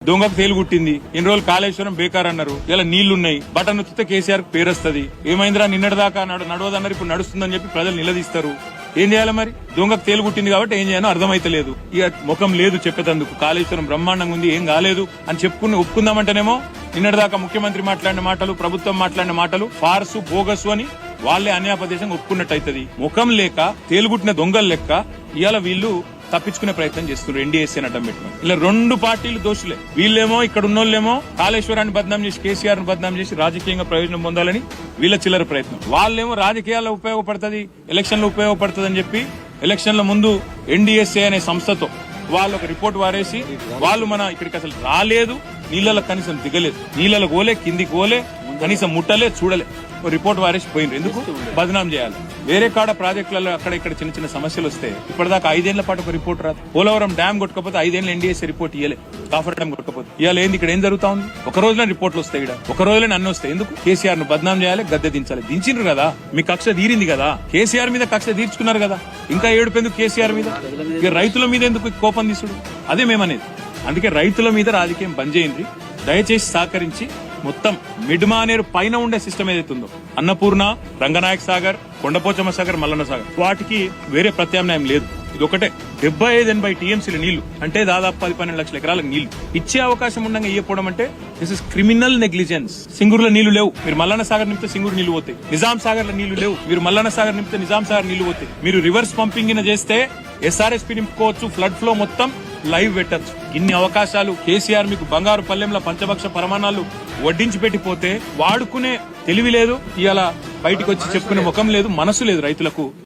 దొంగకు తేలు కుట్టింది. ఇన్ని రోజులు కాళేశ్వరం బేకార్ అన్నారు, ఇలా నీళ్లున్నాయి, బటన్ నొక్కితే కేసీఆర్ పేరు వస్తుంది. ఏమైందిరా నిన్నటిదాకా నడవదన్నారు, ఇప్పుడు నడుస్తుందని చెప్పి ప్రజలు నిలదీస్తారు. ఏం చేయాలి మరి? దొంగకు తేలు కుట్టింది కాబట్టి ఏం చేయాలో అర్థమైతలేదు. ఇక ముఖం లేదు చెప్పేటందుకు. కాళేశ్వరం బ్రహ్మాండంగా ఉంది, ఏం కాలేదు అని చెప్పుకుని ఒప్పుకుందామంటేనేమో నిన్నటిదాకా ముఖ్యమంత్రి మాట్లాడిన మాటలు, ప్రభుత్వం మాట్లాడిన మాటలు ఫార్సు బోగసు అని వాళ్లే అన్యాపదేశంగా ఒప్పుకున్నట్టు అవుతుంది. ముఖం లేక తేలుగుట్టిన దొంగలు లెక్క ఇవాళ వీళ్ళు తప్పించుకునే ప్రయత్నం చేస్తున్నారు. ఎన్డీఎస్సీ అని అడ్డం పెట్టుకుని ఇలా రెండు పార్టీలు దోషులే. వీళ్ళేమో ఇక్కడ ఉన్నోళ్ళేమో కాళేశ్వరాన్ని బద్నాం చేసి, కేసీఆర్ ని బద్నాం చేసి రాజకీయంగా ప్రయోజనం పొందాలని వీళ్ళ చిల్లర ప్రయత్నం. వాళ్ళేమో రాజకీయాల్లో ఉపయోగపడుతుంది, ఎలక్షన్ లో ఉపయోగపడుతుంది అని చెప్పి ఎలక్షన్ల ముందు ఎన్డీఎస్సీ అనే సంస్థతో వాళ్ళు ఒక రిపోర్ట్ వారేసి వాళ్ళు మన ఇక్కడికి అసలు రాలేదు, నీళ్ళలో కనీసం దిగలేదు, నీళ్ళలో గోలే, కిందికి గోలే, కనీసం ముట్టలే, చూడలే, రిపోర్ట్ వారేసి పోయినరు. ఎందుకు బదనాం చేయాలి? వేరే కాడ ప్రాజెక్టులలో అక్కడ ఇక్కడ చిన్న చిన్న సమస్యలు వస్తే ఇప్పటిదాకా 5 ఏళ్ల పాటు ఒక రిపోర్ట్ రాదు. పోలవరం డ్యామ్ కొట్టకపోతే 5 ఏళ్ళు ఎన్డీఎస్సీ రిపోర్ట్ ఇయ్యలే. కాఫర్ డ్యామ్ కొట్టకపోతే ఇవాళ ఏంది? ఇక్కడ ఏం జరుగుతా ఉంది? ఒక రోజులో రిపోర్ట్లు వస్తాయి, ఇక్కడ ఒక రోజులో అన్ని వస్తాయి. ఎందుకు? కేసీఆర్ ను బదనాం చేయాలి, గద్దె దించాలి. దించిండ్రు కదా, మీ కక్ష తీరింది కదా, కేసీఆర్ మీద కక్ష తీర్చుకున్నారు కదా, ఇంకా ఏడుపెందుకు కేసీఆర్ మీద? ఇక రైతుల మీద ఎందుకు కోపం తీసుడు? అదే మేమనేది. అందుకే రైతుల మీద రాజకీయం బంద్ చేయండి, దయచేసి సహకరించి మొత్తం మిడ్మానేరు పైన ఉండే సిస్టమ్ ఏదైతుందో అన్నపూర్ణ, రంగనాయక సాగర్, కొండపోచమ్మ సాగర్, మల్లన్న సాగర్, వాటికి వేరే ప్రత్యామ్నాయం లేదు. ఇది ఒకటే 75-80 టీఎంసీల నీళ్లు అంటే దాదాపు 10-12 లక్షల ఎకరాలకు నీళ్లు ఇచ్చే అవకాశం ఉండగా ఇవ్వకపోవడం అంటే దిస్ ఇస్ క్రిమినల్ నెగ్లిజెన్స్. సింగూరులో నీళ్లు లేవు, మీరు మల్లన్న సాగర్ నింపితే సింగూరు నీళ్లు పోతాయి. నిజాం సాగర్ లో నీళ్లు లేవు, మీరు మల్లన్న సాగర్ నింపితే నిజాం సాగర్ నీళ్లు పోతాయి. మీరు రివర్స్ పంపింగ్ చేస్తే ఎస్ఆర్ఎస్పీ నింపుకోవచ్చు, ఫ్లడ్ ఫ్లో మొత్తం లైవ్ పెట్టచ్చు. ఇన్ని అవకాశాలు కేసీఆర్ మీకు బంగారు పల్లెంలో పంచభక్ష పరమాణాలు వడ్డించి పెట్టిపోతే వాడుకునే తెలివి లేదు, ఇవాళ బయటకు వచ్చి చెప్పుకునే ముఖం లేదు, మనసు లేదు రైతులకు.